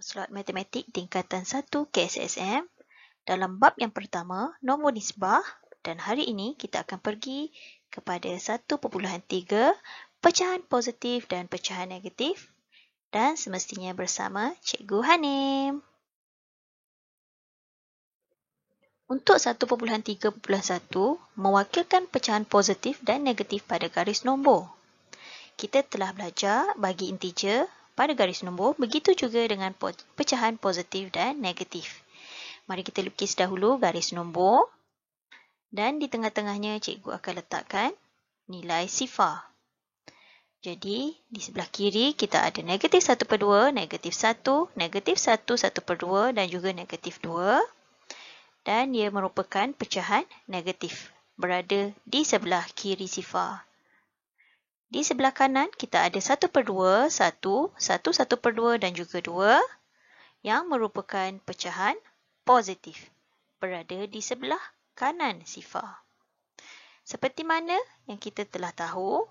Slot Matematik tingkatan 1 KSSM dalam bab yang pertama, nombor nisbah, dan hari ini kita akan pergi kepada 1.3 pecahan positif dan pecahan negatif dan semestinya bersama Cikgu Hanim. Untuk 1.3.1 mewakilkan pecahan positif dan negatif pada garis nombor. Kita telah belajar bagi integer pada garis nombor, begitu juga dengan pecahan positif dan negatif. Mari kita lukis dahulu garis nombor dan di tengah-tengahnya cikgu akan letakkan nilai sifar. Jadi di sebelah kiri kita ada negatif 1/2, negatif 1, negatif 1, 1/2 dan juga negatif 2. Dan dia merupakan pecahan negatif berada di sebelah kiri sifar. Di sebelah kanan kita ada 1/2, 1, 1/2 dan juga 2 yang merupakan pecahan positif berada di sebelah kanan sifar. Seperti mana yang kita telah tahu,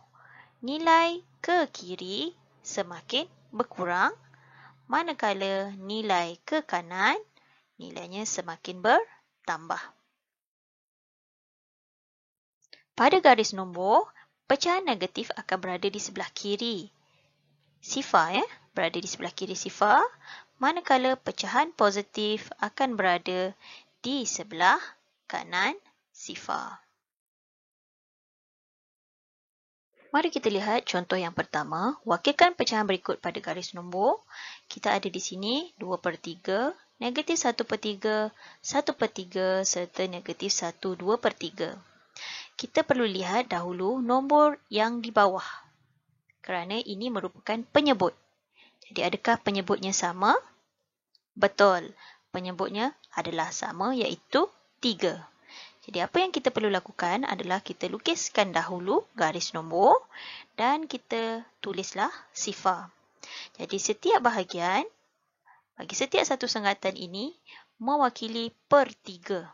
nilai ke kiri semakin berkurang manakala nilai ke kanan nilainya semakin bertambah. Pada garis nombor, pecahan negatif akan berada di sebelah kiri sifar, berada di sebelah kiri sifar, manakala pecahan positif akan berada di sebelah kanan sifar. Mari kita lihat contoh yang pertama. Wakilkan pecahan berikut pada garis nombor. Kita ada di sini 2/3, negatif 1/3, 1/3 serta negatif 1 2/3. Kita perlu lihat dahulu nombor yang di bawah kerana ini merupakan penyebut. Jadi adakah penyebutnya sama? Betul. Penyebutnya adalah sama, iaitu 3. Jadi apa yang kita perlu lakukan adalah kita lukiskan dahulu garis nombor dan kita tulislah sifar. Jadi setiap bahagian bagi setiap satu sengatan ini mewakili per 3.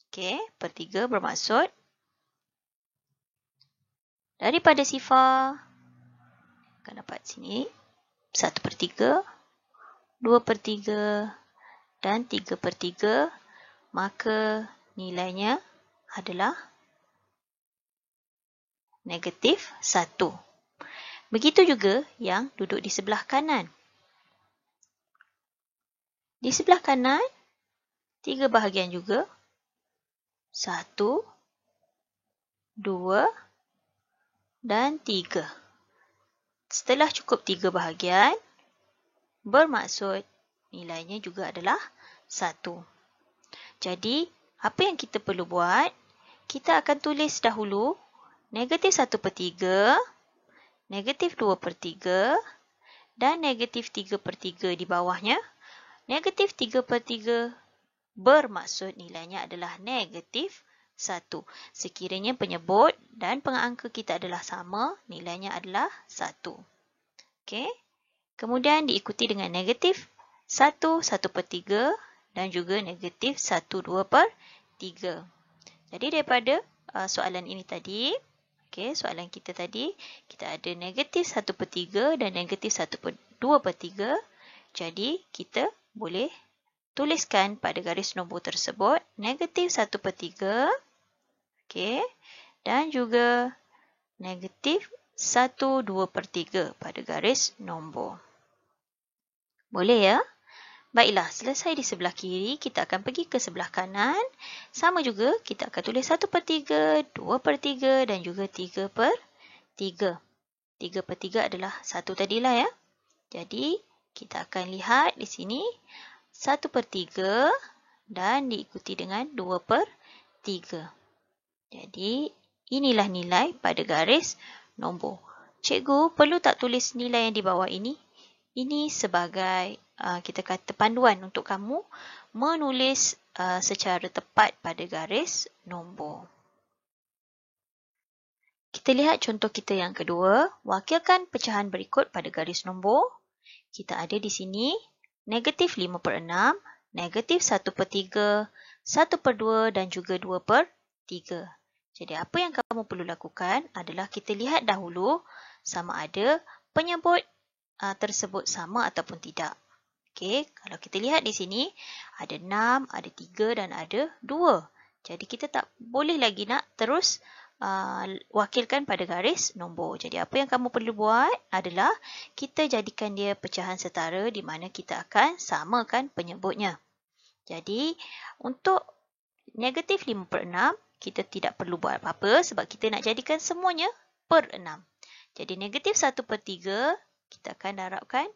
Okey, per 3 bermaksud daripada sifar akan dapat sini 1/3, 2/3 dan 3/3, maka nilainya adalah negatif 1. Begitu juga yang duduk di sebelah kanan. Di sebelah kanan, 3 bahagian juga. 1, 2 dan 3. Setelah cukup 3 bahagian, bermaksud nilainya juga adalah 1. Jadi, apa yang kita perlu buat? Kita akan tulis dahulu negatif 1/3, negatif 2/3 dan negatif 3/3 di bawahnya. Negatif 3/3 bermaksud nilainya adalah negatif 1. Sekiranya penyebut dan pengangka kita adalah sama, nilainya adalah 1. Okey. Kemudian diikuti dengan negatif 1, 1/3 dan juga negatif 1, 2/3. Jadi daripada soalan ini tadi, soalan kita tadi, kita ada negatif 1/3 dan negatif 2/3. Jadi kita boleh tuliskan pada garis nombor tersebut negatif 1/3, dan juga negatif 1, 2/3 pada garis nombor. Boleh ya? Baiklah, selesai di sebelah kiri, kita akan pergi ke sebelah kanan. Sama juga, kita akan tulis 1/3, 2/3 dan juga 3/3. 3/3 adalah 1 tadilah ya. Jadi, kita akan lihat di sini 1/3 dan diikuti dengan 2/3. Jadi, inilah nilai pada garis nombor. Cikgu perlu tak tulis nilai yang di bawah ini? Ini sebagai kita kata panduan untuk kamu menulis secara tepat pada garis nombor. Kita lihat contoh kita yang kedua. Wakilkan pecahan berikut pada garis nombor. Kita ada di sini negatif 5/6, negatif 1/3, 1/2 dan juga 2/3. Jadi apa yang kamu perlu lakukan adalah kita lihat dahulu sama ada penyebut tersebut sama ataupun tidak. Okey, kalau kita lihat di sini, ada 6, ada 3 dan ada 2. Jadi kita tak boleh lagi nak terus wakilkan pada garis nombor. Jadi apa yang kamu perlu buat adalah kita jadikan dia pecahan setara di mana kita akan samakan penyebutnya. Jadi untuk negatif 5/6, kita tidak perlu buat apa-apa sebab kita nak jadikan semuanya per 6. Jadi negatif 1/3 kita akan darabkan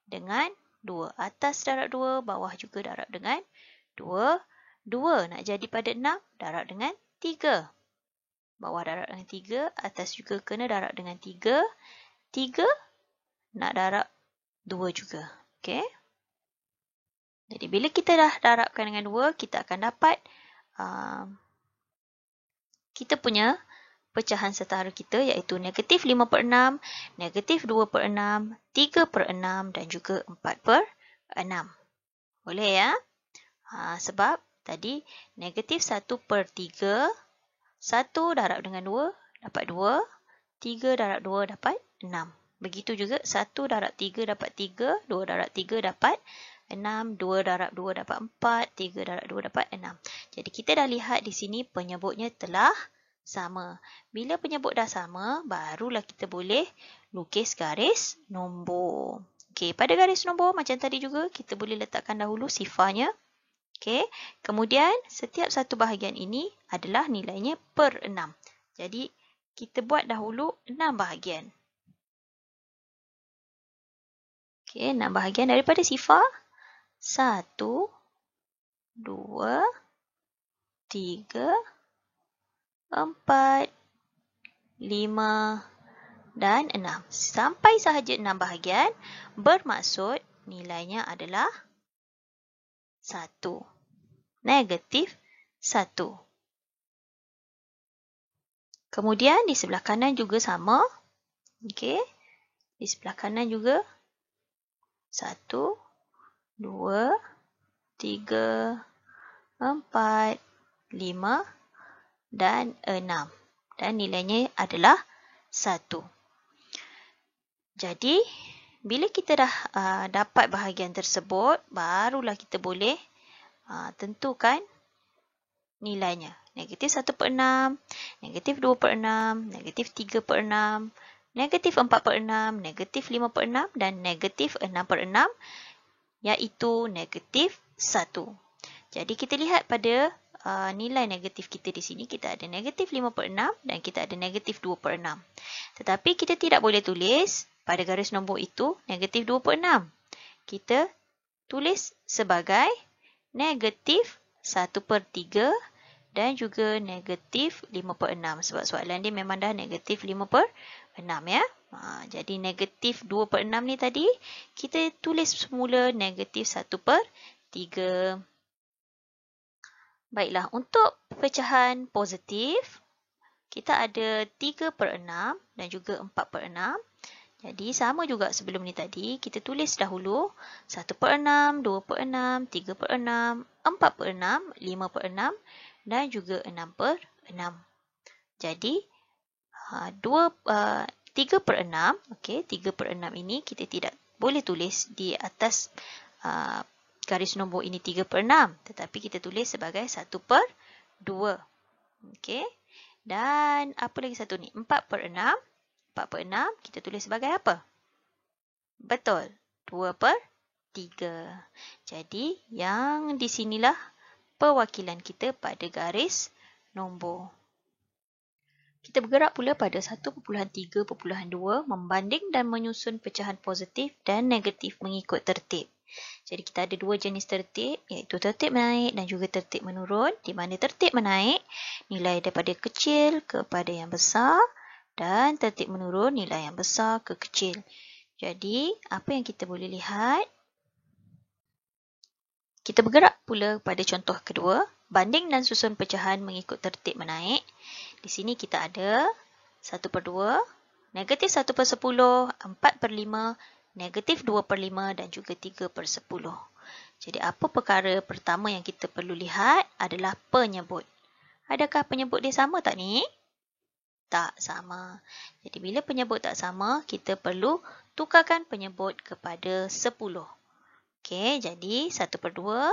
dengan 2. Atas darab 2, bawah juga darab dengan 2. 2 nak jadi pada 6, darab dengan 3. Bawah darab dengan 3, atas juga kena darab dengan 3. 3 nak darab 2 juga. Okey. Jadi bila kita dah darabkan dengan 2, kita akan dapat kita punya pecahan setara kita iaitu negatif 5/6, negatif 2/6, 3/6 dan juga 4/6. Boleh ya? Sebab tadi negatif 1/3, 1 darab dengan 2 dapat 2, 3 darab 2 dapat 6. Begitu juga 1 darab 3 dapat 3, 2 darab 3 dapat 6, 2 darab 2 dapat 4, 3 darab 2 dapat 6. Jadi kita dah lihat di sini penyebutnya telah sama. Bila penyebut dah sama, barulah kita boleh lukis garis nombor. Okey, pada garis nombor macam tadi juga kita boleh letakkan dahulu sifarnya. Okey, kemudian setiap satu bahagian ini adalah nilainya per 6. Jadi kita buat dahulu 6 bahagian. Okey, 6 bahagian daripada sifar 1, 2, 3, 4, 5 dan 6. Sampai sahaja 6 bahagian bermaksud nilainya adalah 1. Negatif 1. Kemudian di sebelah kanan juga sama. Okey. Di sebelah kanan juga 1, 2, 3, 4, 5 dan 6. Dan nilainya adalah 1. Jadi, bila kita dah dapat bahagian tersebut, barulah kita boleh tentukan nilainya. Negatif 1/6, negatif 2/6, negatif 3/6, negatif 4/6, negatif 5/6 dan negatif 6/6 iaitu negatif 1. Jadi kita lihat pada nilai negatif kita di sini, kita ada negatif 5/6 dan kita ada negatif 2/6. Tetapi kita tidak boleh tulis pada garis nombor itu negatif 2/6. Kita tulis sebagai negatif 1/3 dan juga negatif 5/6 sebab soalan dia memang dah negatif 5/6 ya. Jadi negatif 2/6 ni tadi kita tulis semula negatif 1/3. Baiklah, untuk pecahan positif kita ada 3/6 dan juga 4/6. Jadi sama juga sebelum ni tadi, kita tulis dahulu 1/6, 2/6, 3/6, 4/6, 5/6 dan juga 6/6. Jadi 3/6, okey, 3/6 ini kita tidak boleh tulis di atas garis nombor ini 3/6, tetapi kita tulis sebagai 1/2. Okey. Dan apa lagi satu ni? 4/6. 4/6 kita tulis sebagai apa? Betul. 2/3. Jadi yang di sinilah perwakilan kita pada garis nombor. Kita bergerak pula pada 1.3.2 membanding dan menyusun pecahan positif dan negatif mengikut tertib. Jadi kita ada dua jenis tertib iaitu tertib menaik dan juga tertib menurun, di mana tertib menaik nilai daripada kecil kepada yang besar dan tertib menurun nilai yang besar ke kecil. Jadi apa yang kita boleh lihat? Kita bergerak pula pada contoh kedua, banding dan susun pecahan mengikut tertib menaik. Di sini kita ada 1/2, negatif 1/10, 4/5, negatif 2/5 dan juga 3/10. Jadi apa perkara pertama yang kita perlu lihat adalah penyebut. Adakah penyebut dia sama tak ni? Tak sama. Jadi bila penyebut tak sama, kita perlu tukarkan penyebut kepada 10. Okey, jadi 1/2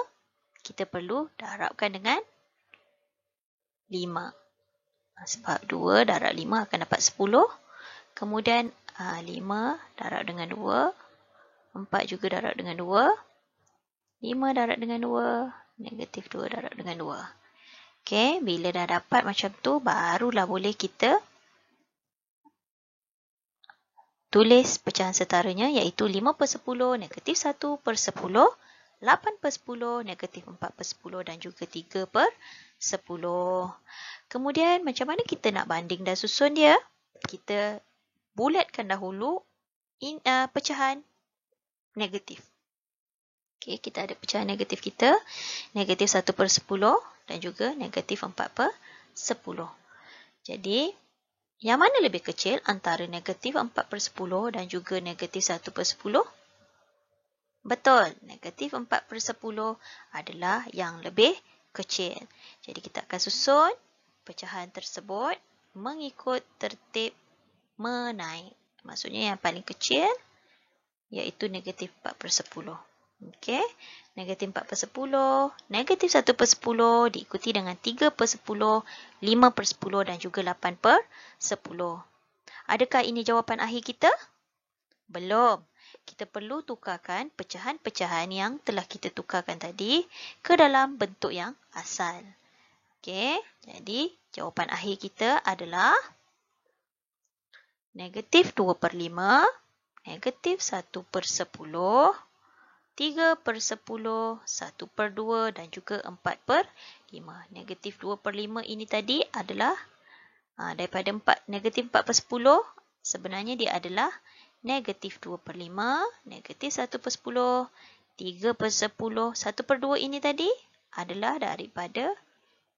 kita perlu darabkan dengan 5. Sebab 2 darab 5 akan dapat 10. Kemudian 5 darab dengan 2. 4 juga darab dengan 2. 5 darab dengan 2. Negatif 2 darab dengan 2. Okey, bila dah dapat macam tu, barulah boleh kita tulis pecahan setaranya, iaitu 5/10, negatif 1/10, 8/10, negatif 4/10 dan juga 3/10. Kemudian macam mana kita nak banding dan susun dia? Kita bulatkan dahulu pecahan negatif. Okey, kita ada pecahan negatif kita, negatif 1/10 dan juga negatif 4/10. Jadi, yang mana lebih kecil antara negatif 4/10 dan juga negatif 1/10? Betul, negatif 4/10 adalah yang lebih kecil. Jadi kita akan susun pecahan tersebut mengikut tertib menaik. Maksudnya yang paling kecil iaitu negatif 4/10. Okey, negatif 4/10, negatif 1/10 diikuti dengan 3/10, 5/10 dan juga 8/10. Adakah ini jawapan akhir kita? Belum. Kita perlu tukarkan pecahan-pecahan yang telah kita tukarkan tadi ke dalam bentuk yang asal. Okey, jadi jawapan akhir kita adalah negatif 2/5, negatif 1/10, 3/10, 1/2 dan juga 4/5. Negatif 2/5 ini tadi adalah daripada negatif 4/10, sebenarnya dia adalah negatif 2/5, negatif 1/10, 3/10, 1/2 ini tadi adalah daripada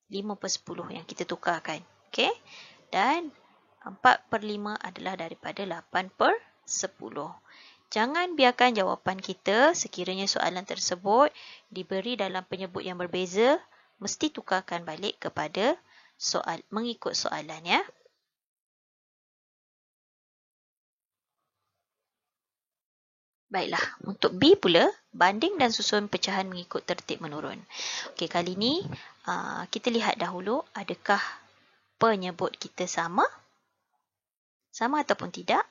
5/10 yang kita tukarkan. Okey, dan 4/5 adalah daripada 8/10. Jangan biarkan jawapan kita sekiranya soalan tersebut diberi dalam penyebut yang berbeza, mesti tukarkan balik kepada mengikut soalan ya. Baiklah, untuk B pula, banding dan susun pecahan mengikut tertib menurun. Okey, kali ini kita lihat dahulu adakah penyebut kita sama? Sama ataupun tidak?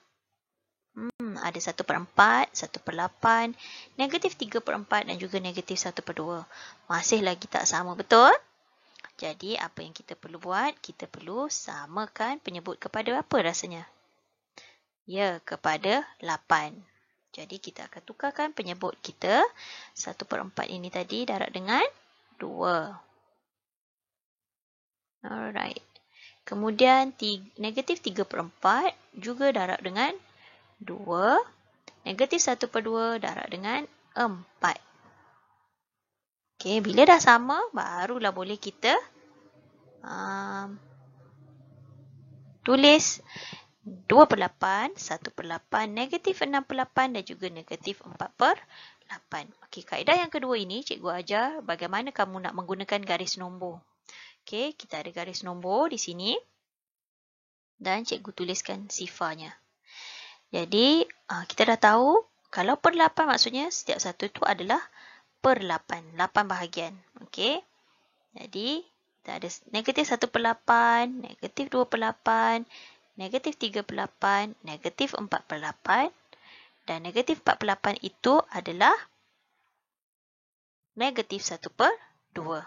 Ada 1/4, 1/8, negatif 3/4 dan juga negatif 1/2. Masih lagi tak sama, betul? Jadi, apa yang kita perlu buat? Kita perlu samakan penyebut kepada apa rasanya? Ya, kepada 8. Jadi, kita akan tukarkan penyebut kita. 1/4 ini tadi darab dengan 2. Alright. Kemudian, negatif 3/4 juga darab dengan 2. Negatif 1/2 darab dengan 4. Okey, bila dah sama, barulah boleh kita tulis 2/8, 1/8, negatif 6/8 dan juga negatif 4/8. Okey, kaedah yang kedua ini cikgu ajar bagaimana kamu nak menggunakan garis nombor. Okey, kita ada garis nombor di sini dan cikgu tuliskan sifarnya. Jadi, kita dah tahu kalau per 8 maksudnya setiap satu itu adalah per 8. 8 bahagian. Okey. Jadi, kita ada negatif 1/8, negatif 2/8, negatif 3/8, negatif 4/8 dan negatif 4/8 itu adalah negatif 1/2.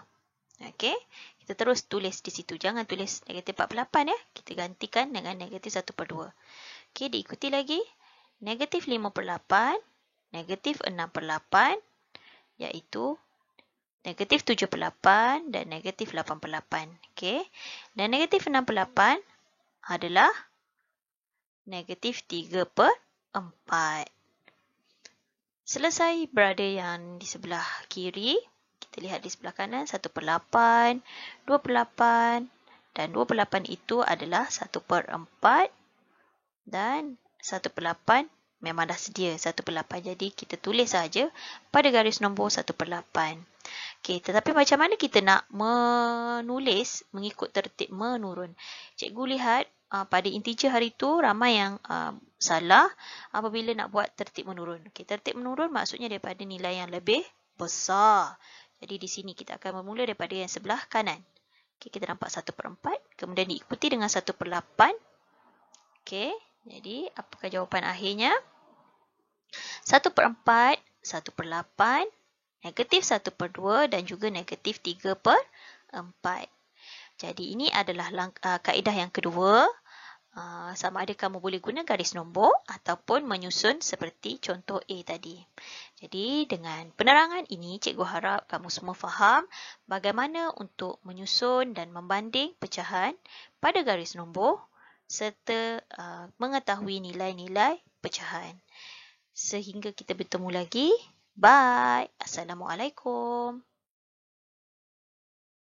Okey. Kita terus tulis di situ. Jangan tulis negatif 4/8 ya. Kita gantikan dengan negatif 1/2. Okey, diikuti lagi. Negatif 5/8, negatif 6/8, iaitu negatif 7/8 dan negatif 8/8. Okey. Dan negatif 6/8 adalah negatif 3/4. Selesai berada yang di sebelah kiri. Kita lihat di sebelah kanan. 1/8, 2/8 dan 2/8 itu adalah 1/4. Dan 1/8 memang dah sedia 1/8. Jadi kita tulis saja pada garis nombor 1/8. Okey, tetapi macam mana kita nak menulis mengikut tertib menurun? Cikgu lihat pada integer hari itu ramai yang salah apabila nak buat tertib menurun. Okey, tertib menurun maksudnya daripada nilai yang lebih besar. Jadi di sini kita akan bermula daripada yang sebelah kanan. Okey, kita nampak 1/4, kemudian diikuti dengan 1/8. Okey, jadi apakah jawapan akhirnya? 1/4, 1/8, negatif 1/2 dan juga negatif 3/4. Jadi ini adalah kaedah yang kedua. Sama ada kamu boleh guna garis nombor ataupun menyusun seperti contoh A tadi. Jadi dengan penerangan ini, cikgu harap kamu semua faham bagaimana untuk menyusun dan membanding pecahan pada garis nombor serta mengetahui nilai-nilai pecahan. Sehingga kita bertemu lagi. Bye. Assalamualaikum.